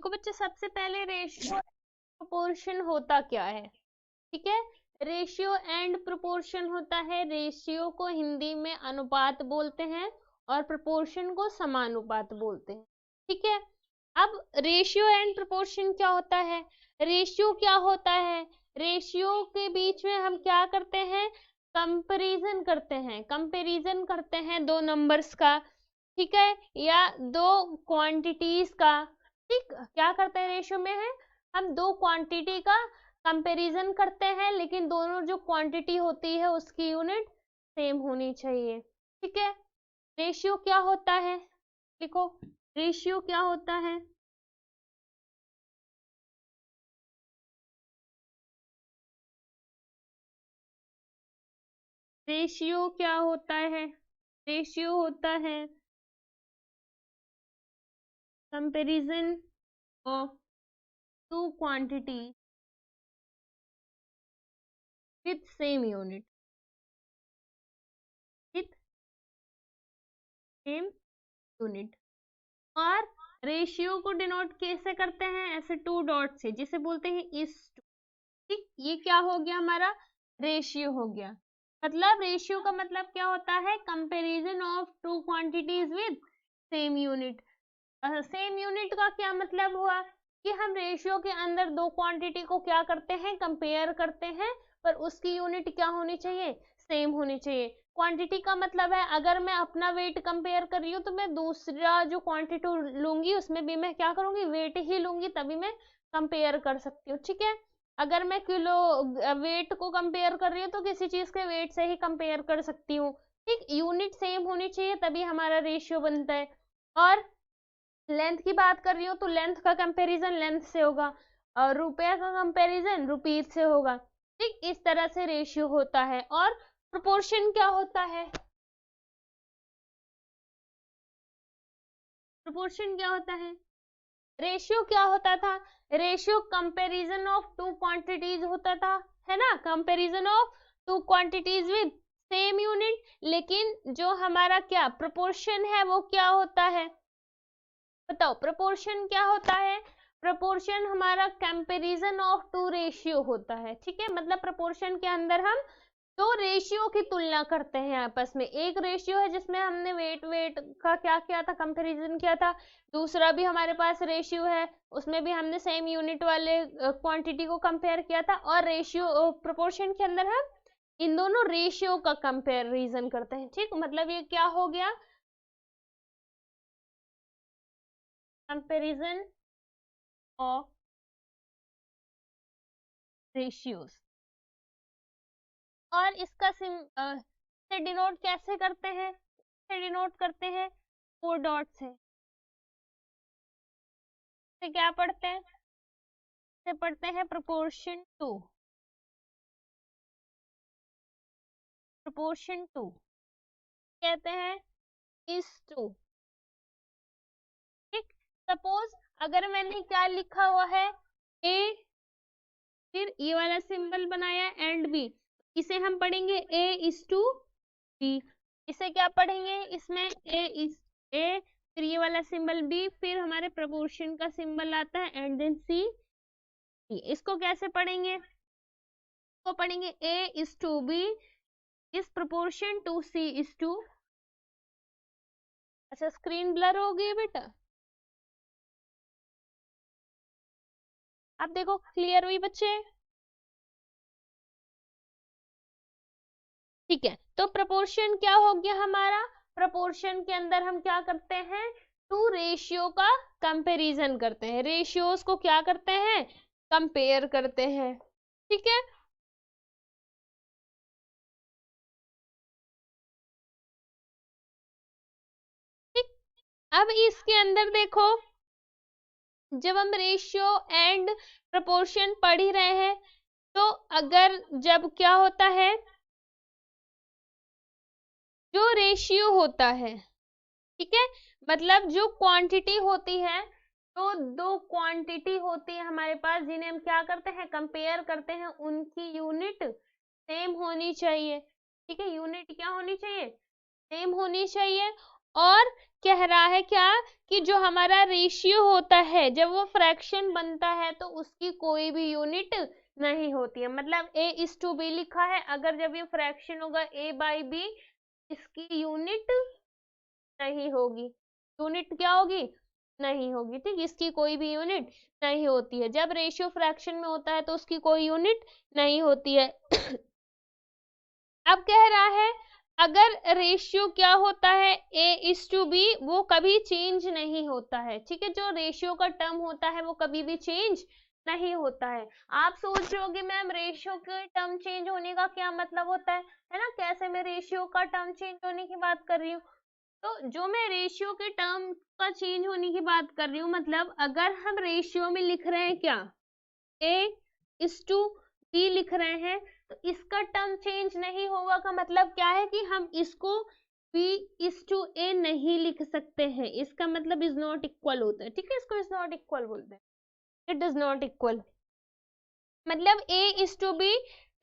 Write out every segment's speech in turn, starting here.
देखो बच्चे, सबसे पहले रेशियो प्रोपोर्शन होता क्या है, ठीक है। रेशियो एंड प्रोपोर्शन होता है, रेशियो को हिंदी में अनुपात बोलते हैं और प्रोपोर्शन को समानुपात बोलते हैं, ठीक है। अब रेशियो एंड प्रोपोर्शन क्या होता है, रेशियो क्या होता है, रेशियो के बीच में हम क्या करते हैं, कंपैरिजन करते हैं दो नंबर्स का, ठीक है, या दो क्वांटिटीज का, ठीक। क्या करते हैं रेशियो में है, हम दो क्वांटिटी का कंपैरिजन करते हैं, लेकिन दोनों जो क्वांटिटी होती है उसकी यूनिट सेम होनी चाहिए, ठीक है। रेशियो क्या होता है, देखो रेशियो क्या होता है, रेशियो क्या होता है, रेशियो होता है comparison of two quantity with same unit, with same unit. और रेशियो को डिनोट कैसे करते हैं, ऐसे टू डॉट से, जिसे बोलते हैं इस टू, ठीक। ये क्या हो गया, हमारा रेशियो हो गया। मतलब रेशियो का मतलब क्या होता है, comparison of two quantities with same unit. Same unit का क्या मतलब हुआ कि हम रेशियो के अंदर दो क्वांटिटी को क्या करते हैं, कंपेयर करते हैं, पर उसकी यूनिट क्या होनी चाहिए, सेम होनी चाहिए। क्वांटिटी का मतलब है, अगर मैं अपना वेट कंपेयर कर रही हूँ तो मैं दूसरा जो क्वांटिटी लूंगी उसमें भी मैं क्या करूंगी, वेट ही लूंगी, तभी मैं कंपेयर कर सकती हूँ, ठीक है। अगर मैं किलो वेट को कंपेयर कर रही हूँ तो किसी चीज के वेट से ही कंपेयर कर सकती हूँ, ठीक। यूनिट सेम होनी चाहिए तभी हमारा रेशियो बनता है। और लेंथ की बात कर रही हूँ तो लेंथ का कंपैरिजन लेंथ से होगा और रुपया का कंपैरिजन रुपीज से होगा, ठीक। इस तरह से रेशियो होता है। और प्रोपोर्शन क्या होता है, प्रोपोर्शन क्या होता है, रेशियो क्या होता था, ratio comparison of two quantities होता था, है ना, comparison of two quantities with same unit. लेकिन जो हमारा क्या प्रोपोर्शन है वो क्या होता है, बताओ प्रोपोर्शन क्या होता है, प्रोपोर्शन हमारा कंपैरिजन ऑफ टू रेशियो होता है, ठीक है। मतलब प्रोपोर्शन के अंदर हम दो रेशियो की तुलना करते हैं आपस में, एक रेशियो है जिसमें हमने वेट वेट का क्या किया था, कंपैरिजन किया था, दूसरा भी हमारे पास रेशियो है, उसमें भी हमने सेम यूनिट वाले क्वांटिटी को कंपेयर किया था। और रेशियो प्रोपोर्शन के अंदर हम इन दोनों रेशियो का कंपैरिजन करते हैं, ठीक। मतलब ये क्या हो गया, कंपैरिजन ऑफ रेशियोज। और इसका से डिनोट कैसे करते हैं, से डिनोट करते हैं फोर डॉट से क्या पढ़ते हैं, से पढ़ते हैं प्रोपोर्शन टू, प्रोपोर्शन टू कहते हैं इस टू, ठीक। सपोज अगर मैंने क्या लिखा हुआ है, ए, फिर ये वाला सिंबल बनाया एंड बी, इसे हम पढ़ेंगे ए इज टू बी। इसे क्या पढ़ेंगे, इसमें ए, फिर ये वाला सिंबल बी, फिर हमारे प्रोपोर्शन का सिंबल आता है एंड देन सी। इसको कैसे पढ़ेंगे, इसको पढ़ेंगे A is to B is proportion to C is to. अच्छा, स्क्रीन ब्लर हो गई बेटा, आप देखो क्लियर हुई बच्चे, ठीक है। तो प्रोपोर्शन क्या हो गया हमारा, प्रोपोर्शन के अंदर हम क्या करते हैं, टू रेशियो का कंपैरिजन करते हैं, रेशियोज को क्या करते हैं, कंपेयर करते हैं, ठीक है। ठीक। अब इसके अंदर देखो, जब हम रेशियो एंड प्रोपोर्शन पढ़ ही रहे हैं तो अगर जब क्या होता है, जो रेशियो होता है, ठीक है, मतलब जो क्वांटिटी होती है, तो दो क्वांटिटी होती है हमारे पास जिन्हें हम क्या करते हैं, कंपेयर करते हैं, उनकी यूनिट सेम होनी चाहिए, ठीक है। यूनिट क्या होनी चाहिए, सेम होनी चाहिए। और कह रहा है क्या कि जो हमारा रेशियो होता है जब वो फ्रैक्शन बनता है तो उसकी कोई भी यूनिट नहीं होती है। मतलब A/B लिखा है, अगर जब ये फ्रैक्शन होगा A/B, इसकी यूनिट नहीं होगी। यूनिट क्या होगी? नहीं होगी। ठीक, इसकी कोई भी यूनिट नहीं होती है। जब रेशियो फ्रैक्शन में होता है तो उसकी कोई यूनिट नहीं होती है। अब कह रहा है अगर रेशियो क्या होता है A/B, वो कभी चेंज नहीं होता है। ठीक है, जो रेशियो का टर्म होता है वो कभी भी चेंज नहीं होता है। आप सोच रहे होगे मैम रेशियो के टर्म चेंज होने का क्या मतलब होता है ना, कैसे मैं रेशियो का टर्म चेंज होने की बात कर रही हूँ। तो जो मैं रेशियो के टर्म का चेंज होने की बात कर रही हूँ, मतलब अगर हम रेशियो में लिख रहे हैं क्या A/B लिख रहे हैं तो इसका टर्म चेंज नहीं होगा का मतलब क्या है कि हम इसको B/A नहीं लिख सकते हैं। इसका मतलब इज नॉट इक्वल होता है। ठीक है, इसको इज नॉट इक्वल बोलते हैं, इट इज नॉट इक्वल। मतलब A/B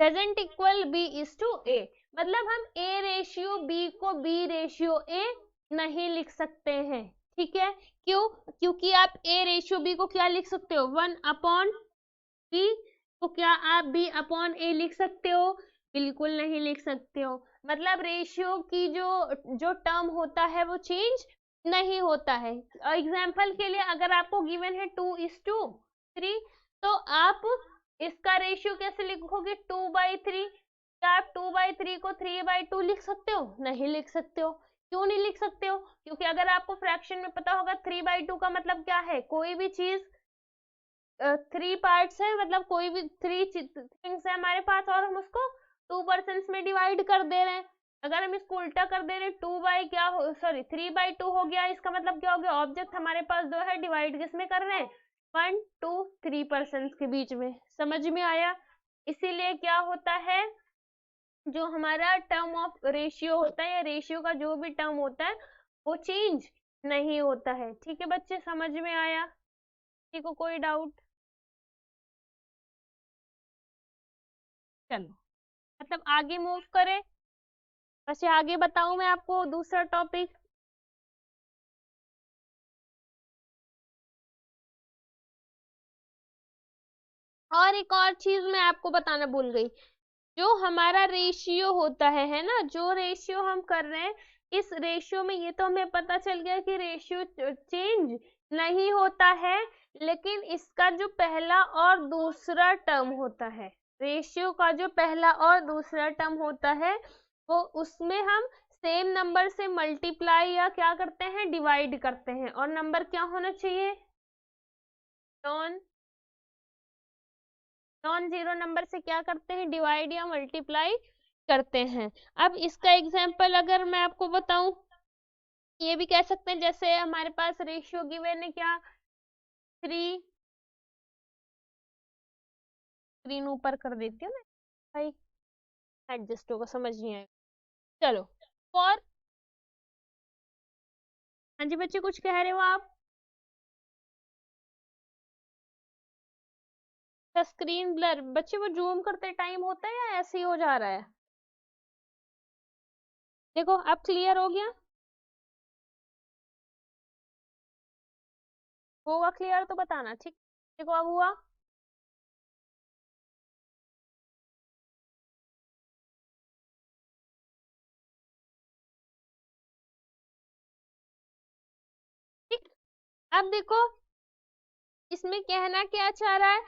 डजंट इक्वल B/A। मतलब हम A/B को B/A नहीं लिख सकते हैं। ठीक है, क्यों? क्योंकि आप A/B को क्या लिख सकते हो? 1/B। तो क्या आप B/A लिख सकते हो? बिल्कुल नहीं लिख सकते हो। मतलब रेशियो की जो टर्म होता है वो चेंज नहीं होता है। एग्जाम्पल के लिए अगर आपको गिवन है 2:3, तो आप इसका रेशियो कैसे लिखोगे? 2/3। क्या आप 2/3 को 3/2 लिख सकते हो? नहीं लिख सकते हो। क्यों नहीं लिख सकते हो? क्योंकि अगर आपको फ्रैक्शन में पता होगा 3/2 का मतलब क्या है, कोई भी चीज 3 पार्ट्स है, मतलब कोई भी 3 थिंग्स है हमारे पास और हम उसको 2 पर्सन्स में डिवाइड कर दे रहे हैं। अगर हम इसको उल्टा कर दे रहे हैं 3/2 हो गया, इसका मतलब क्या हो गया? ऑब्जेक्ट हमारे पास 2 है, डिवाइड किसमें कर रहे हैं? 1 2 3 पर्सन्स के बीच में। समझ में आया? इसीलिए क्या होता है, जो हमारा टर्म ऑफ रेशियो होता है या रेशियो का जो भी टर्म होता है वो चेंज नहीं होता है। ठीक है बच्चे, समझ में आया? किसी को कोई डाउट? चलो, मतलब आगे मूव करें। वैसे आगे बताऊं मैं आपको दूसरा टॉपिक। और एक और चीज मैं आपको बताना भूल गई, जो हमारा रेशियो होता है ना, जो रेशियो हम कर रहे हैं, इस रेशियो में ये तो हमें पता चल गया कि रेशियो चेंज नहीं होता है, लेकिन इसका जो पहला और दूसरा टर्म होता है, रेशियो का जो पहला और दूसरा टर्म होता है, वो उसमें हम सेम नंबर से मल्टीप्लाई या क्या करते हैं? डिवाइड करते हैं। और नंबर क्या होना चाहिए? नॉन नॉन जीरो नंबर से क्या करते हैं? डिवाइड या मल्टीप्लाई करते हैं। अब इसका एग्जाम्पल अगर मैं आपको बताऊं, ये भी कह सकते हैं जैसे हमारे पास रेशियो गिवन है क्या? 3 स्क्रीन ऊपर कर देती हूँ मैं भाई, एडजस्ट होगा, समझ नहीं आएगा। चलो, फॉर, हाँ जी बच्चे कुछ कह रहे हो आप? स्क्रीन ब्लर बच्चे वो जूम करते टाइम होता है या ऐसे ही हो जा रहा है? देखो अब क्लियर हो गया होगा? क्लियर तो बताना। ठीक, देखो अब हुआ। ठीक, अब देखो इसमें कहना क्या चाह रहा है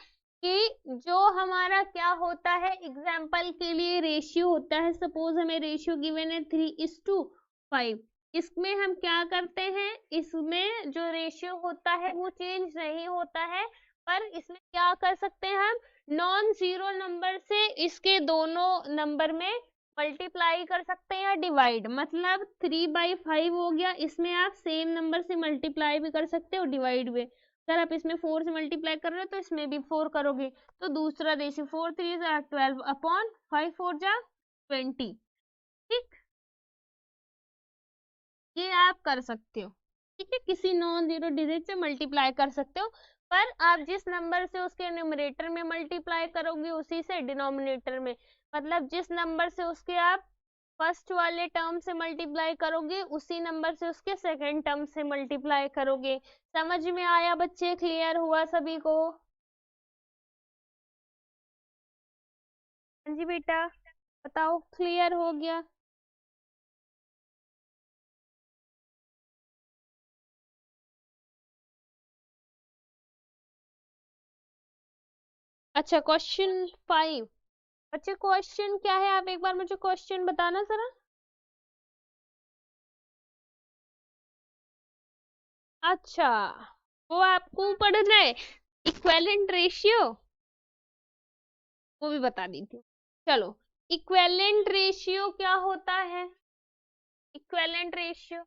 कि जो हमारा क्या होता है, एग्जाम्पल के लिए रेशियो होता है, सपोज हमें रेशियो गिवन है 3:5, इसमें हम क्या करते हैं, इसमें जो रेशियो होता है वो चेंज नहीं होता है, पर इसमें क्या कर सकते हैं हम? नॉन जीरो नंबर से इसके दोनों नंबर में मल्टीप्लाई कर सकते हैं या डिवाइड। मतलब 3/5 हो गया, इसमें आप सेम नंबर से मल्टीप्लाई भी कर सकते हो, डिवाइड भी। अगर आप इसमें 4 से मल्टीप्लाई कर रहे हो तो इसमें भी 4 करोगे, तो दूसरा रेशियो 4 3 12 अपॉन 5 4 20। ठीक, ये आप कर सकते हो। ठीक है, किसी नॉन जीरो डिजिट से मल्टीप्लाई कर सकते हो, पर आप जिस नंबर से उसके न्यूमरेटर में मल्टीप्लाई करोगे उसी से डिनोमिनेटर में, मतलब जिस नंबर से उसके आप फर्स्ट वाले टर्म से मल्टीप्लाई करोगे, उसी नंबर से उसके सेकंड टर्म से मल्टीप्लाई करोगे। समझ में आया बच्चे? क्लियर हुआ सभी को? हाँ जी बेटा, बताओ क्लियर हो गया? अच्छा, क्वेश्चन 5। बच्चे क्वेश्चन क्या है, आप एक बार मुझे क्वेश्चन बताना जरा। अच्छा, वो आपको पढ़ना है, इक्विवेलेंट रेशियो, वो भी बता दी थी। चलो, इक्विवेलेंट रेशियो क्या होता है? इक्विवेलेंट रेशियो,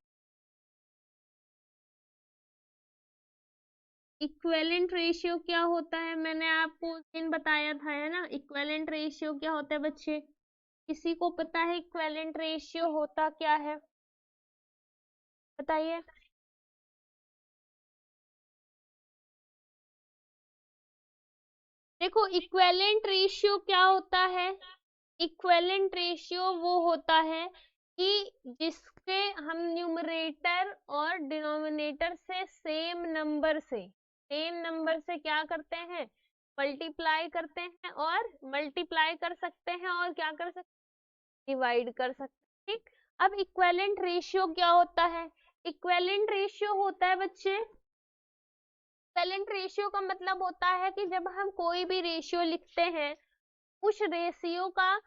इक्विवेलेंट रेशियो क्या होता है? मैंने आपको उस दिन बताया था, है ना? इक्विवेलेंट रेशियो क्या होता है बच्चे? किसी को पता है इक्विवेलेंट रेशियो होता क्या है? बताइए। देखो, इक्विवेलेंट रेशियो क्या होता है? इक्विवेलेंट रेशियो वो होता है कि जिसके हम न्यूमरेटर और डिनोमिनेटर से सेम नंबर से क्या करते हैं? मल्टीप्लाई करते हैं, और मल्टीप्लाई कर सकते हैं, और क्या कर सकते हैं? डिवाइड कर सकते हैं। ठीक। अब इक्विवेलेंट रेशियो क्या होता है? इक्विवेलेंट रेशियो होता है बच्चे, इक्विवेलेंट रेशियो का मतलब होता है कि जब हम कोई भी रेशियो लिखते हैं, उस रेशियो का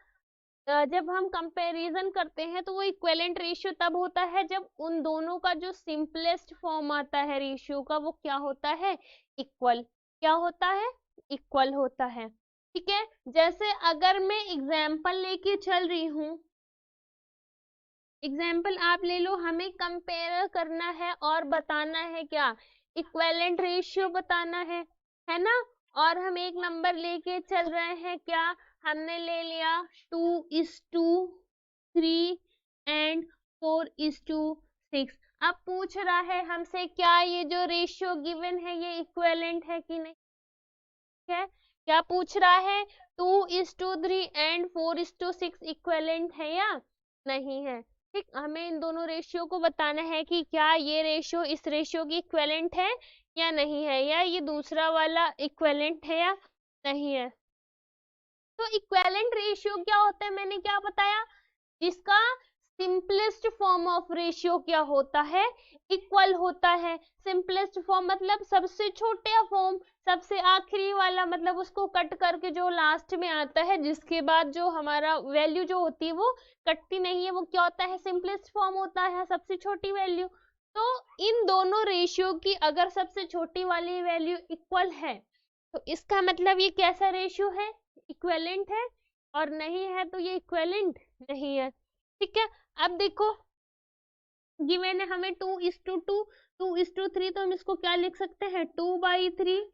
जब हम कंपैरिजन करते हैं, तो वो इक्विवेलेंट रेशियो तब होता है जब उन दोनों का जो सिंपलेस्ट फॉर्म आता है रेशियो का, वो क्या होता है? इक्वल। क्या होता है? इक्वल होता है। ठीक है। जैसे अगर मैं एग्जाम्पल लेके चल रही हूँ, एग्जाम्पल आप ले लो, हमें कंपेयर करना है और बताना है क्या? इक्विवेलेंट रेशियो बताना है ना? और हम एक नंबर लेके चल रहे हैं, क्या हमने ले लिया? 2:3 एंड 4:6। अब पूछ रहा है हमसे, क्या ये जो रेशियो गिवन है ये इक्विवेलेंट है कि नहीं? है, क्या पूछ रहा है? 2:3 एंड 4:6 इक्विवेलेंट है या नहीं है? ठीक, हमें इन दोनों रेशियो को बताना है कि क्या ये रेशियो इस रेशियो की इक्विवेलेंट है या नहीं है, या ये दूसरा वाला इक्विवेलेंट है या नहीं है। तो इक्विवेलेंट रेशियो क्या होता है, मैंने क्या बताया? जिसका सिंपलेस्ट फॉर्म ऑफ रेशियो क्या होता है? इक्वल होता है। सिंपलेस्ट फॉर्म मतलब सबसे छोटा फॉर्म, सबसे आखिरी वाला, मतलब उसको कट करके जो लास्ट में आता है, जिसके बाद जो हमारा वैल्यू जो होती है वो कटती नहीं है, वो क्या होता है? सिंपलेस्ट फॉर्म होता है, सबसे छोटी वैल्यू। तो इन दोनों रेशियो की अगर सबसे छोटी वाली वैल्यू इक्वल है, तो इसका मतलब ये कैसा रेशियो है? इक्विवेलेंट है। और नहीं है तो ये इक्विवेलेंट नहीं है। ठीक है। अब देखो, गिवन है हमें 2:2, 2:3, तो हम इसको क्या लिख सकते हैं? 2/3।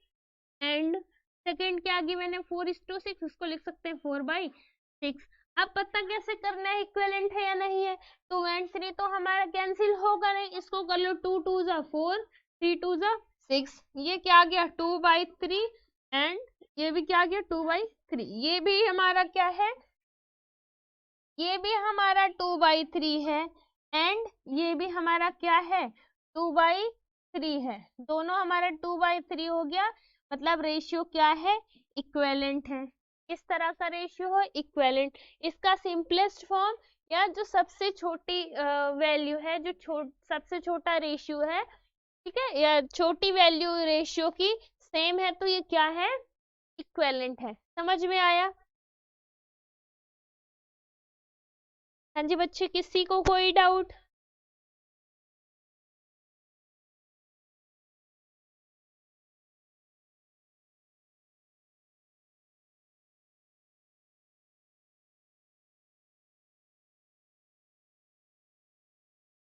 एंड सेकेंड क्या गिवन है? 4:6, इसको लिख सकते हैं 4/6। अब पता कैसे करना है इक्विवेलेंट है या नहीं है? 2 एंड 3 तो हमारा कैंसिल होगा नहीं, इसको कर लो 2 2 जा 4, 3 2 जा 6। ये क्या आ गया? 2/3। एंड ये भी क्या आ गया? 2/3। ये भी हमारा क्या है? ये भी हमारा 2/3 है। एंड ये भी हमारा क्या है? 2/3 है। दोनों हमारा 2/3 हो गया, मतलब रेशियो क्या है? इक्विवेलेंट है। किस तरह का रेशियो है? इक्विवेलेंट। इसका सिंपलेस्ट फॉर्म, या जो सबसे छोटी वैल्यू है, जो सबसे छोटा रेशियो है, ठीक है, या छोटी वैल्यू रेशियो की सेम है, तो ये क्या है? इक्विवेलेंट है। समझ में आया? हाँ जी बच्चे, किसी को कोई डाउट?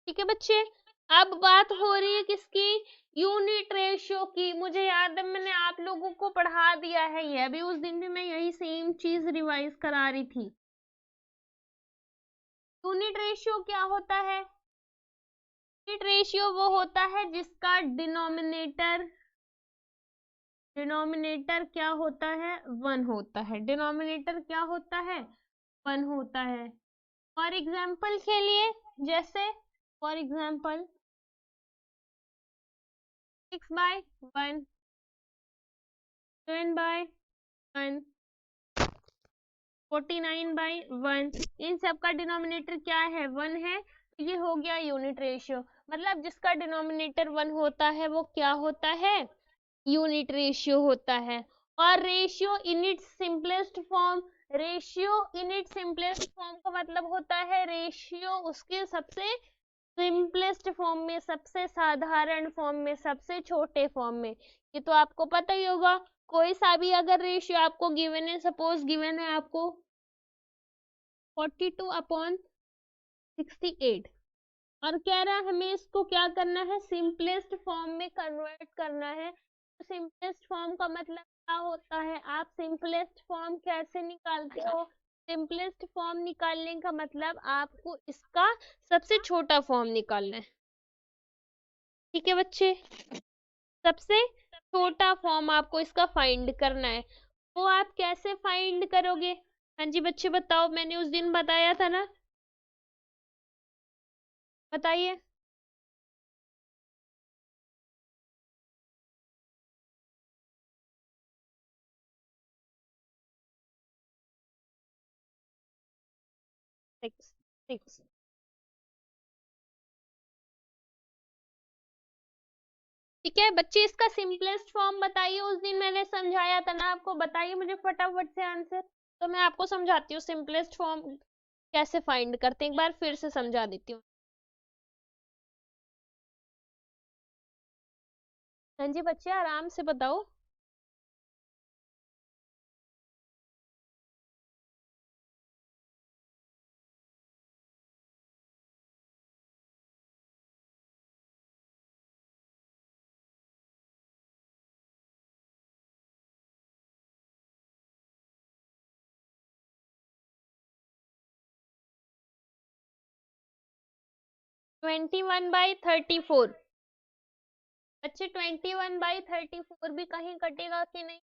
ठीक है बच्चे। अब बात हो रही है किसकी? यूनिट रेशियो की। मुझे याद है मैंने आप लोगों को पढ़ा दिया है ये, अभी उस दिन भी मैं यही सेम चीज रिवाइज करा रही थी। यूनिट रेशियो क्या होता है? यूनिट रेशियो वो होता है जिसका डिनोमिनेटर क्या होता है? 1 होता है। डिनोमिनेटर क्या होता है? 1 होता है। फॉर एग्जाम्पल के लिए, जैसे फॉर एग्जाम्पल 6/1, 7/1, 49/1, इन सब का डिनोमिनेटर क्या है? 1 है। ये हो गया यूनिट रेशियो, मतलब जिसका डिनोमिनेटर 1 होता है वो क्या होता है? यूनिट रेशियो होता है। और ratio in its simplest form, ratio in its simplest form का मतलब होता है रेशियो उसके सबसे सिंपलेस्ट फॉर्म में, सबसे साधारण फॉर्म में, सबसे छोटे फॉर्म में। ये तो आपको पता ही होगा। कोई सा भी अगर रेशियो आपको गिवन है, सपोज गिवन है आपको 42/68 और कह रहा है हमें इसको क्या करना है? सिंपलेस्ट फॉर्म में कन्वर्ट करना है। तो सिंपलेस्ट फॉर्म का मतलब क्या होता है? आप सिंपलेस्ट फॉर्म कैसे निकालते हो? सिंपलेस्ट फॉर्म निकालने का मतलब आपको इसका सबसे छोटा फॉर्म निकालना है। ठीक है बच्चे, सबसे छोटा फॉर्म आपको इसका फाइंड करना है। वो आप कैसे फाइंड करोगे? हाँ जी बच्चे बताओ, मैंने उस दिन बताया था ना, बताइए। Six, six. ठीक है बच्चे, इसका सिंपलेस्ट फॉर्म बताइए। उस दिन मैंने समझाया था ना आपको, बताइए मुझे फटाफट से आंसर। तो मैं आपको समझाती हूँ सिंपलेस्ट फॉर्म कैसे फाइंड करते हैं, एक बार फिर से समझा देती हूँ। हाँ जी बच्चे, आराम से बताओ। 21/34। बच्चे 21/34 भी कहीं कटेगा कि नहीं?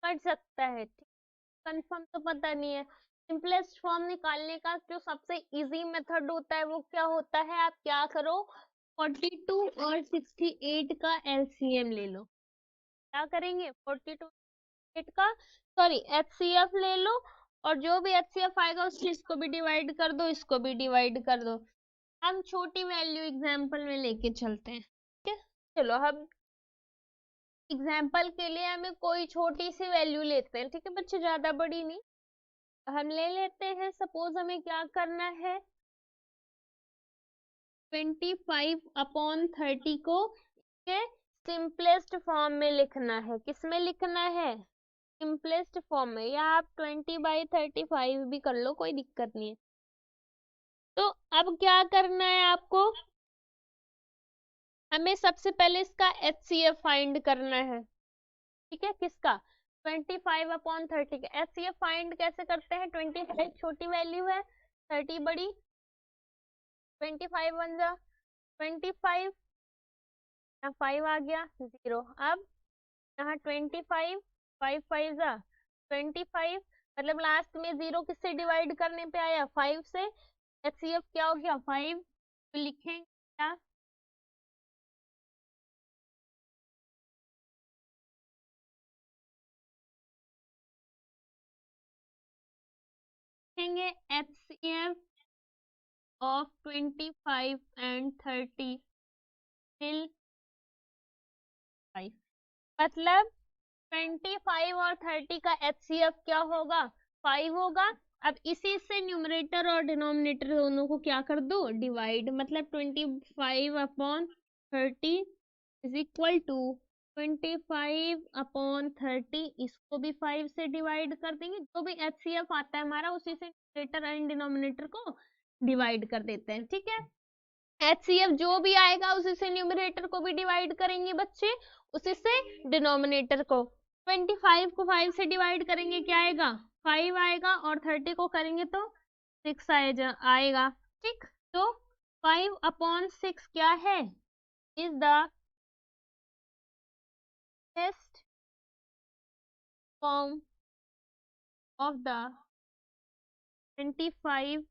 कट सकता है, कंफर्म तो पता नहीं है। सिंपलेस्ट फॉर्म निकालने का जो सबसे इजी मेथड होता है वो क्या होता है? आप क्या करो, 42 और 68 का एलसीएम ले लो। क्या करेंगे? 42 8 का, सॉरी, एचसीएफ ले लो, और जो भी एचसीएफ आएगा उस चीज को भी डिवाइड कर दो, इसको भी डिवाइड कर दो। हम छोटी वैल्यू एग्जाम्पल में लेके चलते हैं, ठीक है? चलो हम एग्जाम्पल के लिए हमें कोई छोटी सी वैल्यू लेते हैं, ठीक है बच्चे, ज्यादा बड़ी नहीं। हम ले लेते हैं, सपोज हमें क्या करना है, 25/30 को के सिंपलेस्ट फॉर्म में लिखना है। किस में लिखना है? सिंपलेस्ट फॉर्म में, या आप 20/35 भी कर लो, कोई दिक्कत नहीं है। तो अब क्या करना है आपको? हमें सबसे पहले इसका एचसीएफ फाइंड करना है। ठीक है, किसका? 25/30 का एचसीएफ फाइंड कैसे करते हैं? 25 छोटी वैल्यू है, 30 बड़ी, 25 1 जा 25, यहाँ 5 आ गया 0। अब यहाँ 25, 5 5 जा 25, मतलब लास्ट में 0 किससे डिवाइड करने पे आया? 5 से। एचसीएफ क्या हो गया? 5। तो लिखेंगे क्या? लिखेंगे एचसीएफ ऑफ 25 एंड 30 टिल 5। मतलब 25 और 30 का एचसीएफ क्या होगा? 5 होगा। अब इसी से न्यूमरेटर और डिनोमिनेटर दोनों को क्या कर दो? डिवाइड। मतलब 25/30 इज इक्वल टू 25/30, इसको भी 5 से डिवाइड कर देंगे। जो भी एचसीएफ आता है हमारा उसी से न्यूमरेटर एंड डिनोमिनेटर को डिवाइड कर देते हैं, ठीक है? एचसीएफ जो भी आएगा उसी से न्यूमरेटर को भी डिवाइड करेंगे बच्चे, उसी से डिनोमिनेटर को। 25 को 5 से डिवाइड करेंगे, क्या आएगा? 5 आएगा, और 30 को करेंगे तो 6 आएगा। ठीक, तो 5/6 क्या है? Is the best form of the 25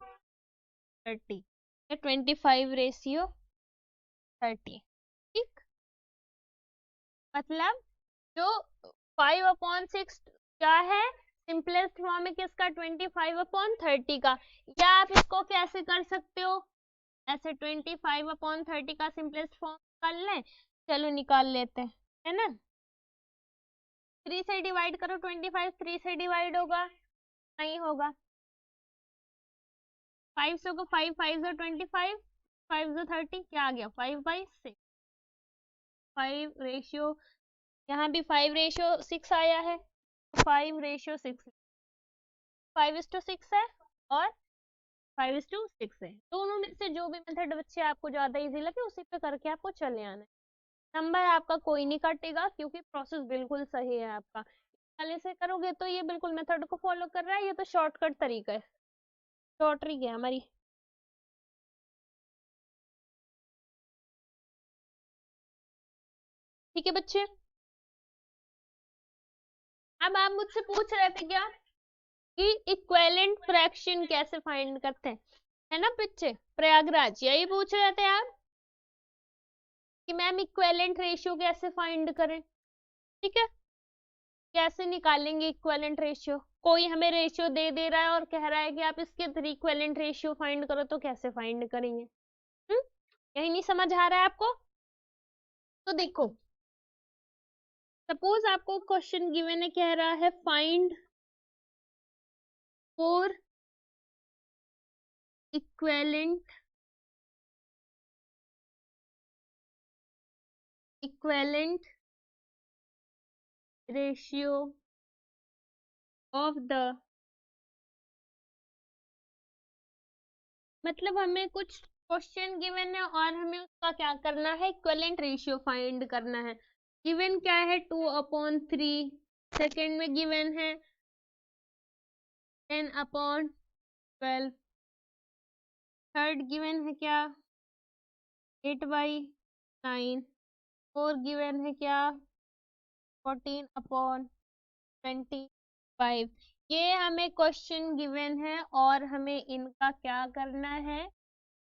30, 25:30, ठीक। मतलब जो 5/6 क्या है, सिंपलेस्ट फॉर्म है किसका, 25/30 का। या आप इसको कैसे कर सकते हो, ऐसे 25/30 का सिंपलेस्ट फॉर्म निकाल लें। चलो निकाल लेते हैं, है ना। 3 से डिवाइड करो, 25 3 से डिवाइड होगा, नहीं होगा। 5 से को 5 5 जो 25, 5 जो 30, क्या आ गया 5/6। 5 रेशियो, यहाँ भी 5:6 आया है, 5:6, 5:6 है और 5:6 है। दोनों में से जो भी मेथड बच्चे आपको ज्यादा इजी लगे उसी पे करके आपको चले आना है। नंबर आपका कोई नहीं काटेगा क्योंकि प्रोसेस बिल्कुल सही है आपका। पहले से करोगे तो ये बिल्कुल मेथड को फॉलो कर रहा है, ये तो शॉर्टकट तरीका है, शॉर्ट ट्रिक है हमारी। ठीक है बच्चे। अब आप मुझसे पूछ रहे थे क्या कि इक्विवेलेंट फ्रैक्शन कैसे फाइंड करते हैं, है ना बच्चे, प्रयागराज यही पूछ रहे थे आप कि मैम इक्विवेलेंट रेशियो कैसे फाइंड करें। ठीक है, कैसे निकालेंगे इक्विवेलेंट रेशियो। कोई हमें रेशियो दे रहा है और कह रहा है कि आप इसके थ्री इक्विवेलेंट रेशियो फाइंड करो, तो कैसे फाइंड करेंगे। यही नहीं समझ आ रहा है आपको। तो देखो, सपोज आपको क्वेश्चन गिवन है, कह रहा है find four equivalent ratio of the, मतलब हमें कुछ क्वेश्चन गिवन है और हमें उसका क्या करना है, इक्विवेलेंट रेशियो फाइंड करना है। गिवन क्या है, 2/3। सेकेंड में गिवन है 10/12। थर्ड गिवन है क्या, 8/9। फोर गिवन है क्या, 14/25। ये हमें क्वेश्चन गिवन है और हमें इनका क्या करना है,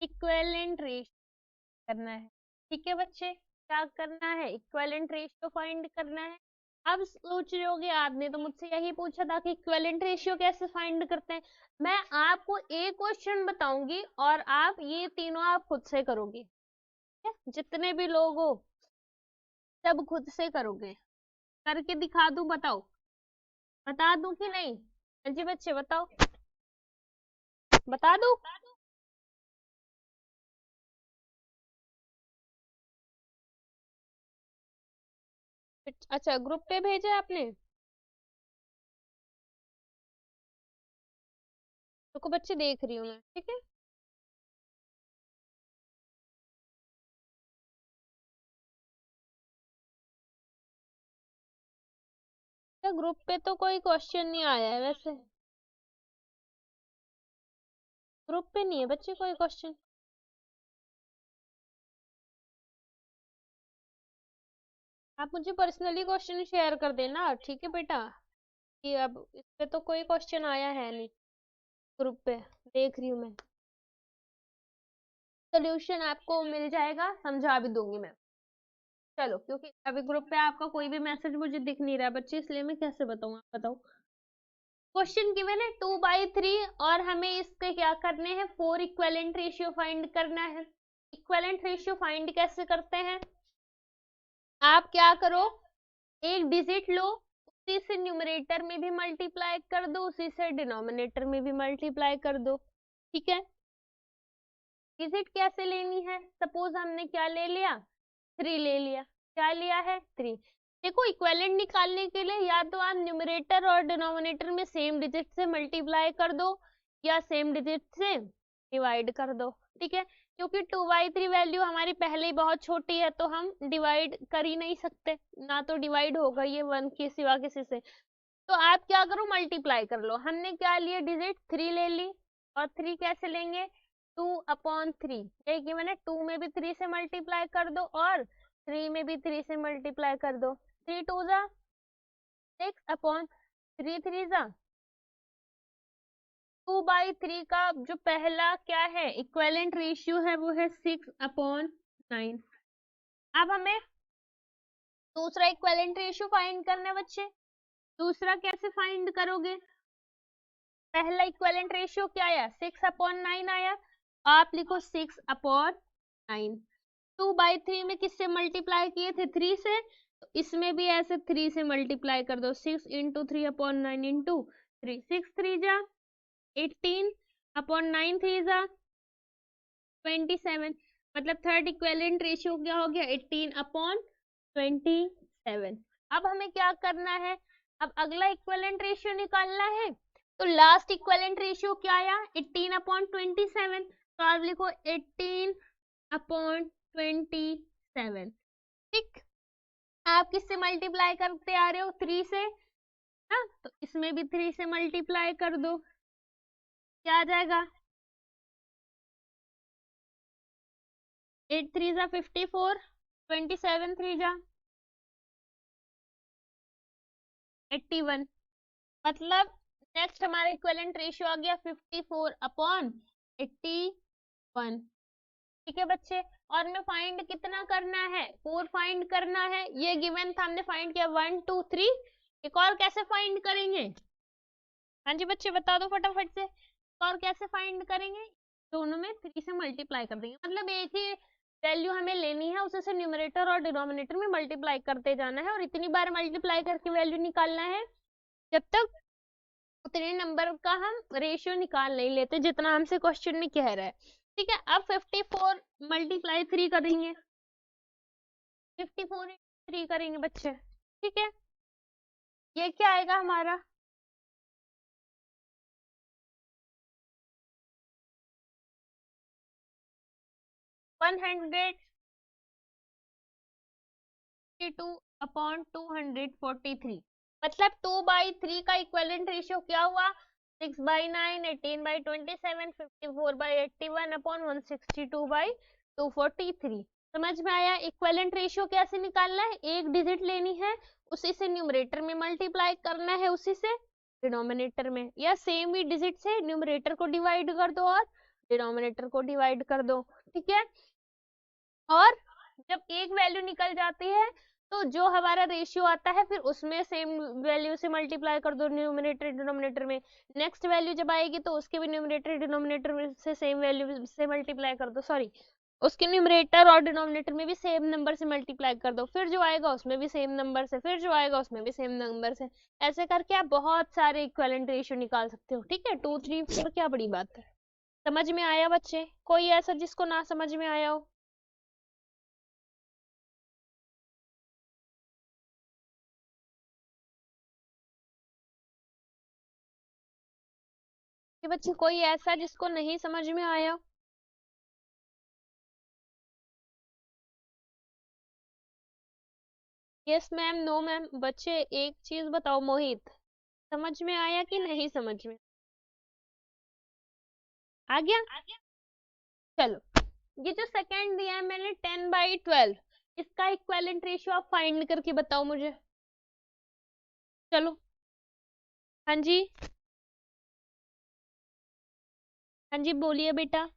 इक्विवेलेंट रेशियो करना है। ठीक है बच्चे, क्या करना है, इक्विवेलेंट रेशियो फाइंड करना है। अब सोच रहे होगे आपने तो मुझसे यही पूछा था कि इक्विवेलेंट रेशियो कैसे फाइंड करते हैं। मैं आपको एक क्वेश्चन बताऊंगी और आप ये तीनों आप खुद से करोगे, जितने भी लोग हो सब खुद से करोगे। करके दिखा दूं, बताओ, बता दूं कि नहीं। हाँ जी बच्चे बताओ, बता दूं। अच्छा, ग्रुप पे भेजा है आपने, तो को बच्चे देख रही हूँ मैं, ठीक है। तो ग्रुप पे तो कोई क्वेश्चन नहीं आया है वैसे, ग्रुप पे नहीं है बच्चे कोई क्वेश्चन। आप मुझे पर्सनली क्वेश्चन शेयर कर देना, ठीक है बेटा, कि अब इस पे तो कोई क्वेश्चन आया है नहीं। ग्रुप पे देख रही हूँ मैं, सोल्यूशन आपको मिल जाएगा, समझा भी दूंगी मैं। चलो, क्योंकि अभी ग्रुप पे आपका कोई भी मैसेज मुझे दिख नहीं रहा है बच्चे, इसलिए मैं कैसे बताऊँ, आप बताओ। क्वेश्चन गिवन है 2/3 और हमें इसके क्या करने हैं, 4 इक्विवेलेंट रेशियो फाइंड करना है। इक्विवेलेंट रेशियो फाइंड कैसे करते हैं, आप क्या करो, एक डिजिट लो, उसी से न्यूमरेटर में भी मल्टीप्लाई कर दो, उसी से डिनोमिनेटर में भी मल्टीप्लाई कर दो। ठीक है, डिजिट कैसे लेनी है, सपोज हमने क्या ले लिया, 3 ले लिया। क्या लिया है, 3। देखो, इक्विवेलेंट निकालने के लिए या तो आप न्यूमरेटर और डिनोमिनेटर में सेम डिजिट से मल्टीप्लाई कर दो या सेम डिजिट से डिवाइड कर दो। ठीक है, क्योंकि 2/3 वैल्यू हमारी पहले ही बहुत छोटी है तो हम डिवाइड कर ही नहीं सकते, ना तो डिवाइड होगा ये 1 के सिवा किसी से। तो आप क्या करो, मल्टीप्लाई कर लो। हमने क्या लिया, डिजिट 3 ले ली, और 3 कैसे लेंगे, 2/3। देखिए मैंने 2 में भी 3 से मल्टीप्लाई कर दो और 3 में भी 3 से मल्टीप्लाई कर दो। 3 2 जा 6/3, 3 3 जा 2/3 का जो पहला क्या है इक्विवेलेंट रेशियो है वो है 6/9। अब हमें दूसरा इक्विवेलेंट रेशियो फाइंड करना है बच्चे। दूसरा कैसे फाइंड करोगे? पहला इक्विवेलेंट रेशियो क्या आया 6/9 आया, आप लिखो 6/9। 2/3 में किससे मल्टीप्लाई किए थे 3 से, तो इसमें भी ऐसे 3 से मल्टीप्लाई कर दो। 6 इंटू 3/9 इंटू 3, 6 3 जा 18/9 3 जा 27, मतलब थर्ड इक्विवेलेंट रेशियो क्या हो गया 18/27। अब हमें क्या करना है, अब अगला इक्विवेलेंट रेशियो निकालना है। तो लास्ट इक्विवेलेंट रेशियो क्या आया 18/27, तो आप लिखो 18/27। ठीक, आप किससे मल्टीप्लाई करते आ रहे हो 3 से ना, तो इसमें भी 3 से मल्टीप्लाई कर दो, क्या आ जाएगा 8 3 जा 54, 27 3 जा 81, मतलब नेक्स्ट हमारा इक्विवेलेंट रेशियो आ गया 54/81। ठीक है बच्चे, और हमें फाइंड कितना करना है 4 फाइंड करना है, ये गिवन था हमने फाइंड किया 1 2 3। एक और कैसे फाइंड करेंगे? हाँ जी बच्चे बता दो फटाफट से, और कैसे फाइंड करेंगे? दोनों में 3 से मल्टीप्लाई कर देंगे, मतलब एक ही वैल्यू हमें लेनी है, उसे से न्यूमरेटर और डिनोमिनेटर में मल्टीप्लाई करते जाना है, और इतनी बार मल्टीप्लाई करके वैल्यू निकालना है जब तक उतने नंबर का हम रेशियो निकाल नहीं लेते जितना हमसे क्वेश्चन में कह रहा है। ठीक है, अब 54 मल्टीप्लाई 3 करेंगे, 54 3 करेंगे बच्चे। ठीक है, ये क्या आएगा हमारा 152/243, मतलब 2/3 का इक्विवेलेंट रेशियो क्या हुआ 6/9, 18/27, 54/81 अपॉन 162/243। समझ में आया? इक्विवेलेंट रेशियो कैसे निकालना है, एक डिजिट लेनी है, उसी से न्यूमरेटर में मल्टीप्लाई करना है, उसी से डिनोमिनेटर में, या सेम ही डिजिट से न्यूमरेटर को डिवाइड कर दो और डिनोमिनेटर को डिवाइड कर दो। ठीक है, और जब एक वैल्यू निकल जाती है तो जो हमारा रेशियो आता है फिर उसमें सेम वैल्यू से मल्टीप्लाई कर दो न्यूमरेटर डिनोमिनेटर में। नेक्स्ट वैल्यू जब आएगी तो उसके भी न्यूमरेटर डिनोमिनेटर में से सेम वैल्यू से मल्टीप्लाई कर दो, सॉरी उसके न्यूमरेटर और डिनोमिनेटर में भी सेम नंबर से मल्टीप्लाई कर दो, फिर जो आएगा उसमें भी सेम नंबर से, फिर जो आएगा उसमें भी सेम नंबर से। ऐसे करके आप बहुत सारे इक्विवेलेंट रेशियो निकाल सकते हो। ठीक है, 2 3 4 क्या बड़ी बात है। समझ में आया बच्चे? कोई ऐसा जिसको ना समझ में आया हो? कि बच्चे कोई ऐसा जिसको नहीं समझ में आया? Yes ma'am, no ma'am. बच्चे एक चीज बताओ मोहित, समझ में आया कि नहीं समझ में? आ गया? चलो, ये जो सेकंड दिया है मैंने 10/12, इसका इक्विवेलेंट रेशियो आप फाइंड करके बताओ मुझे। चलो, हाँ जी, हाँ जी बोलिए बेटा।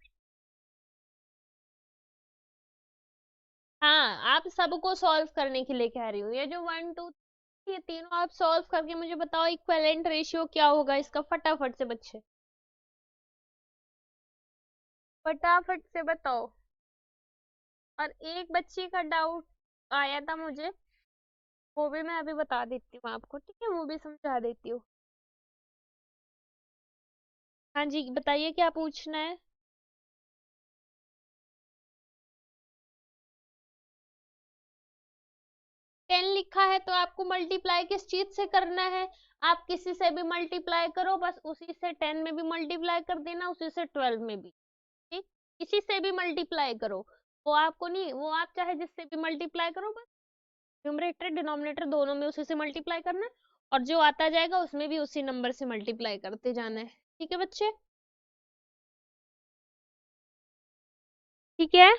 हाँ, आप सबको सॉल्व करने के लिए कह रही हूँ, ये जो 1 2 ये तीनों आप सॉल्व करके मुझे बताओ इक्विवेलेंट रेशियो क्या होगा इसका, फटाफट से बच्चे, फटाफट से बताओ। और एक बच्ची का डाउट आया था मुझे, वो भी मैं अभी बता देती हूँ आपको। ठीक है, वो भी समझा देती हूँ। हाँ जी बताइए क्या पूछना है। 10 लिखा है तो आपको मल्टीप्लाई किस चीज से करना है, आप किसी से भी मल्टीप्लाई करो, बस उसी से 10 में भी मल्टीप्लाई कर देना, उसी से 12 में भी। ठीक, किसी से भी मल्टीप्लाई करो, वो आपको नहीं, वो आप चाहे जिससे भी मल्टीप्लाई करो, बस न्यूमरेटर डिनोमिनेटर दोनों में उसी से मल्टीप्लाई करना है, और जो आता जाएगा उसमें भी उसी नंबर से मल्टीप्लाई करते जाना है। ठीक है बच्चे? ठीक है,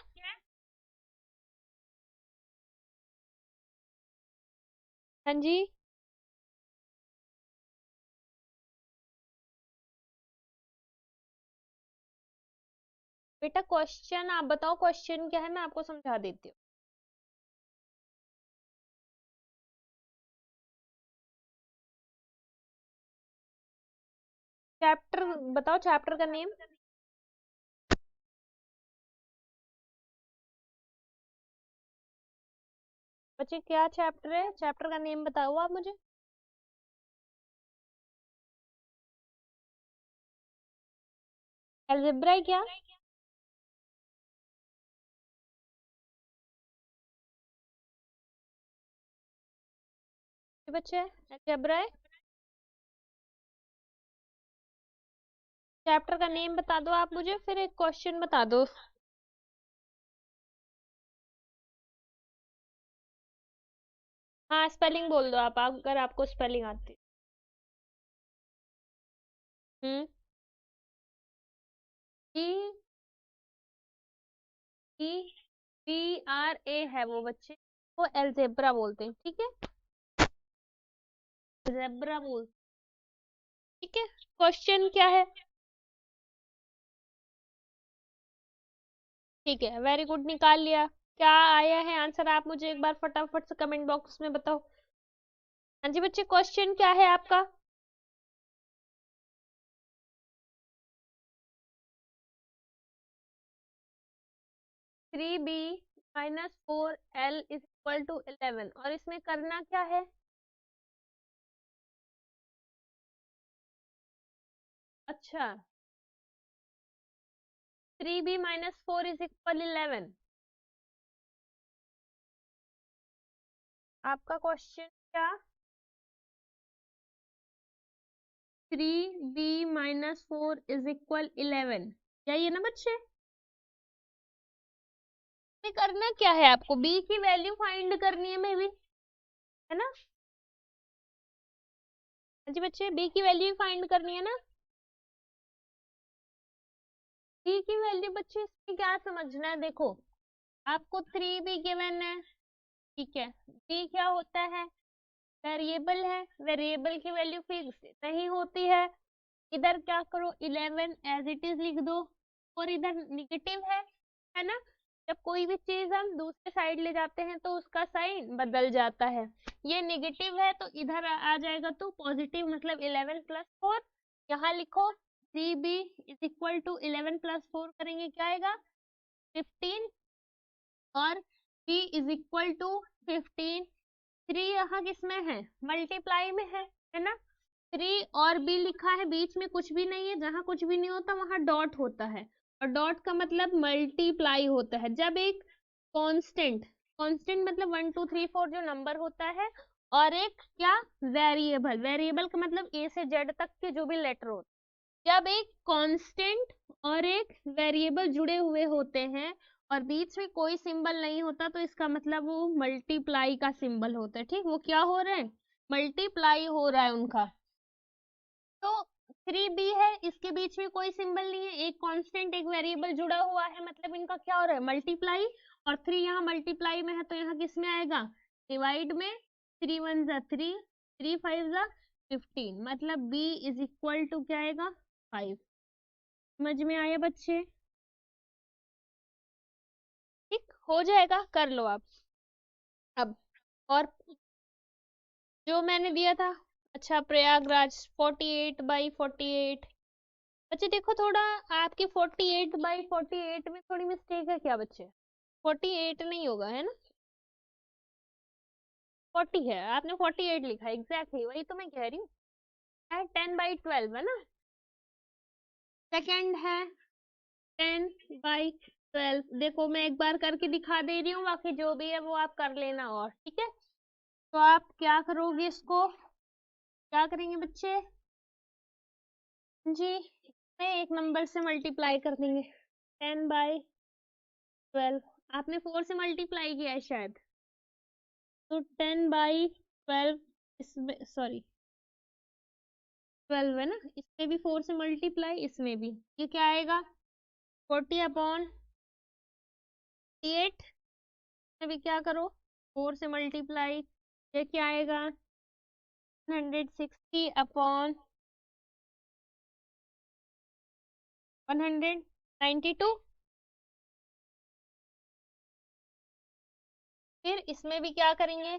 हाँ जी, बेटा क्वेश्चन आप बताओ, क्वेश्चन क्या है, मैं आपको समझा देती हूँ। चैप्टर बताओ, चैप्टर का नेम। बच्चे क्या चैप्टर है, चैप्टर का नेम बताओ आप मुझे। अलजेब्रा है क्या? बच्चे अलजेब्रा है। चैप्टर का नेम बता दो आप मुझे, फिर एक क्वेश्चन बता दो। हाँ स्पेलिंग बोल दो आप अगर आपको स्पेलिंग आती। हम्म। ई ई पी आर ए है वो बच्चे, वो एल्जेब्रा बोलते हैं, ठीक है। जेब्रा बोल, ठीक है। क्वेश्चन क्या है? ठीक है, वेरी गुड, निकाल लिया। क्या आया है आंसर, आप मुझे एक बार फटाफट से कमेंट बॉक्स में बताओ। हाँ जी बच्चे, क्वेश्चन क्या है आपका? 3b-4l=11, और इसमें करना क्या है? अच्छा, 3b-4 = 11। आपका क्वेश्चन क्या? 3b-4 = 11, यही है ना बच्चे? में करना क्या है आपको, b की वैल्यू फाइंड करनी है मे भी, है ना? हाँ जी बच्चे, b की वैल्यू फाइंड करनी है ना। b की वैल्यू बच्चे इसमें क्या समझना है, देखो आपको 3b गिवन है, ठीक है। b क्या होता है? वेरिएबल है, वेरिएबल की वैल्यू फिक्स नहीं होती है। इधर क्या करो, 11 एज इट इज लिख दो, और इधर निगेटिव है ना। जब कोई भी चीज हम दूसरे साइड ले जाते हैं तो उसका साइन बदल जाता है। ये निगेटिव है तो इधर आ जाएगा तो पॉजिटिव, मतलब 11+4। यहाँ लिखो 3b=11+4 करेंगे क्या आएगा, 15। और b=15। 3 यहाँ किस में है, मल्टीप्लाई में है ना। 3 और b लिखा है, बीच में कुछ भी नहीं है, जहां कुछ भी नहीं होता वहां डॉट होता है। और डॉट का मतलब मल्टीप्लाई होता है। जब एक कांस्टेंट, कांस्टेंट मतलब 1 2 3 4 जो नंबर होता है, और एक क्या, वेरिएबल, वेरिएबल का मतलब ए से जेड तक के जो भी लेटर होते हैं, जब एक कांस्टेंट और एक वेरिएबल जुड़े हुए होते हैं और बीच में कोई सिंबल नहीं होता, तो इसका मतलब वो मल्टीप्लाई का सिंबल होता है, ठीक। वो क्या हो रहा है, मल्टीप्लाई हो रहा है उनका। तो 3b है, इसके बीच में कोई सिंबल नहीं है, एक कांस्टेंट एक वेरिएबल जुड़ा हुआ है, मतलब इनका क्या हो रहा है, मल्टीप्लाई। और 3 यहाँ मल्टीप्लाई में है तो यहाँ किस में आएगा, डिवाइड में। 3 1 ज़ा 3, 3 5 ज़ा 15, मतलब b=, क्या आएगा, 5। समझ में आया बच्चे? ठीक हो जाएगा, कर लो आप अब। और जो मैंने दिया था, अच्छा प्रयागराज 48/48। बच्चे देखो थोड़ा, आपकी 48/48 में थोड़ी मिस्टेक है क्या बच्चे? 48 नहीं होगा, है ना, 40 है, आपने 48 लिखा है, एग्जैक्टली वही तो मैं कह रही हूँ। 10/12 है ना। सेकंड है 10/12। देखो मैं एक बार करके दिखा दे रही हूँ, बाकी जो भी है वो आप कर लेना, और ठीक है। तो आप क्या करोगे, इसको क्या करेंगे बच्चे जी, में एक नंबर से मल्टीप्लाई कर देंगे। 10/12, आपने 4 से मल्टीप्लाई किया है शायद, तो 10/12, इसमें सॉरी 12 है ना, इसमें भी 4 से मल्टीप्लाई, इसमें भी, ये क्या आएगा, 40/8। में भी क्या करो, 4 से मल्टीप्लाई, ये क्या आएगा, 160/192। फिर इसमें भी क्या करेंगे,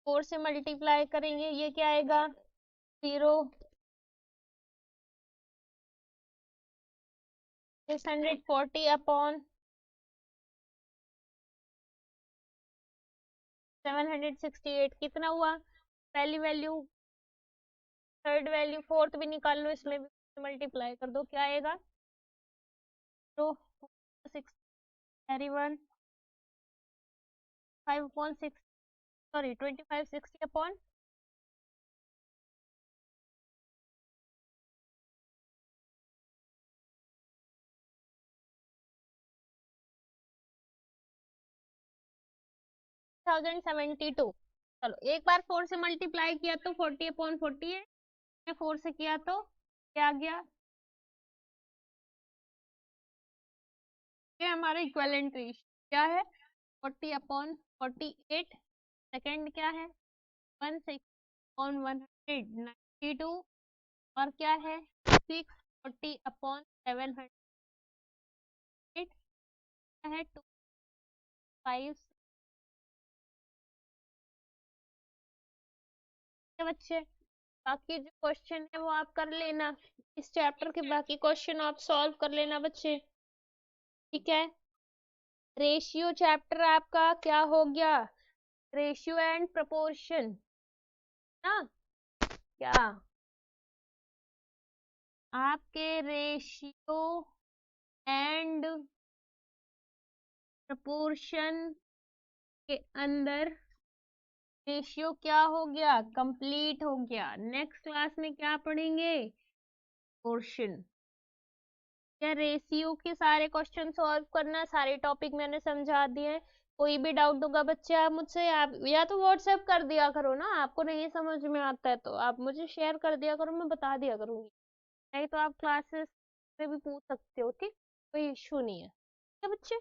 4 से मल्टीप्लाई करेंगे, ये क्या आएगा 0, 640 अपॉन 768 कितना हुआ, पहली वैल्यू, थर्ड वैल्यू, फोर्थ भी निकाल लो, इसमें भी मल्टीप्लाई कर दो, क्या आएगा, तो 6 कैरी 1 5 अपॉन 6, सॉरी 25 60 अपॉन 1072। चलो एक बार 4 से मल्टीप्लाई किया तो 40 अपॉन 40 है, 4 से किया तो क्या आ गया, ये हमारा इक्विवेलेंट रेशियो क्या है 40 अपॉन 48, सेकेंड क्या है 16 अपॉन 192, और क्या है 640 अपॉन 700 है 25 बच्चे। बाकी जो क्वेश्चन है वो आप कर लेना, इस चैप्टर के बाकी क्वेश्चन आप सॉल्व कर लेना बच्चे, ठीक है। रेशियो चैप्टर आपका क्या हो गया, रेशियो एंड प्रपोर्शन ना, क्या आपके रेशियो एंड प्रपोर्शन के अंदर रेशियो क्या हो गया, कंप्लीट हो गया। नेक्स्ट क्लास में क्या पढ़ेंगे, पोर्शन। क्या रेशियो के सारे क्वेश्चन सॉल्व करना, सारे टॉपिक मैंने समझा दिए हैं। कोई भी डाउट होगा बच्चे आप मुझसे, आप या तो व्हाट्सएप कर दिया करो ना, आपको नहीं समझ में आता है तो आप मुझे शेयर कर दिया करो, मैं बता दिया करूंगी, नहीं तो आप क्लासेस में भी पूछ सकते हो, ठीक, कोई इश्यू नहीं है, ठीक है बच्चे।